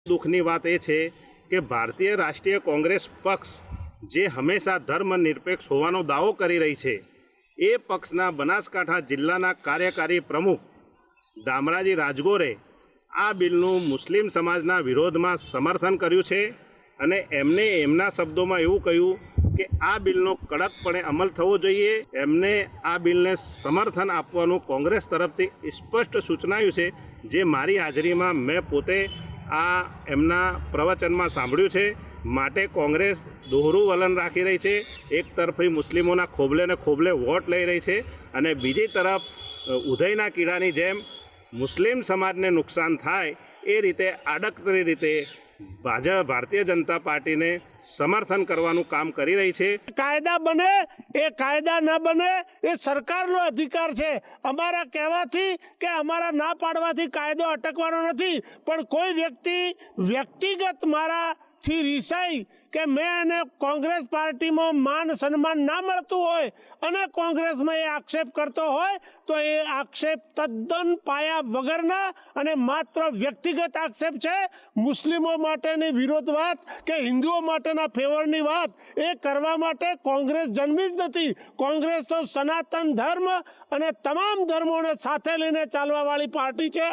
દુઃખની વાત એ છે કે ભારતીય રાષ્ટ્રીય કોંગ્રેસ પક્ષ જે હંમેશા ધર્મનિરપેક્ષ હોવાનો દાવો કરી રહી છે, એ પક્ષના બનાસકાંઠા જિલ્લાના કાર્યકારી પ્રમુખ દામરાજી રાજગોરે આ બિલનું મુસ્લિમ સમાજના વિરોધમાં સમર્થન કર્યું છે અને એમને એમના શબ્દોમાં એવું કહ્યું કે આ બિલનો કડકપણે અમલ થવો જોઈએ. એમને આ બિલને સમર્થન આપવાનું કોંગ્રેસ તરફથી સ્પષ્ટ સૂચનાયું છે, જે મારી હાજરીમાં મેં પોતે આ એમના પ્રવચનમાં સાંભળ્યું છે. માટે કોંગ્રેસ દોહરું વલણ રાખી રહી છે. એક તરફી મુસ્લિમોના ખોબલે ને ખોબલે વોટ લઈ રહી છે અને બીજી તરફ ઉધઈના કીડાની જેમ મુસ્લિમ સમાજને નુકસાન થાય એ રીતે આડકતરી રીતે ભારતીય જનતા પાર્ટીને સમર્થન કરવાનું કામ કરી રહી છે. કાયદા બને એ કાયદા ના બને એ સરકારનો અધિકાર છે. અમારા કહેવાથી કે અમારા ના પાડવાથી કાયદો અટકવાનો નથી, પણ કોઈ વ્યક્તિગત મારાથી રિસાઈ કે મેં એને કોંગ્રેસ પાર્ટીમાં માન સન્માન ના મળતું હોય અને કોંગ્રેસમાં એ આક્ષેપ કરતો હોય તો એ આક્ષેપ તદ્દન પાયા વગરના અને માત્ર વ્યક્તિગત આક્ષેપ છે. મુસ્લિમો માટેની વિરોધ વાત કે હિન્દુઓ માટેના ફેવરની વાત એ કરવા માટે કોંગ્રેસ જન્મી જ નથી. કોંગ્રેસ તો સનાતન ધર્મ અને તમામ ધર્મોને સાથે લઈને ચાલવાવાળી પાર્ટી છે.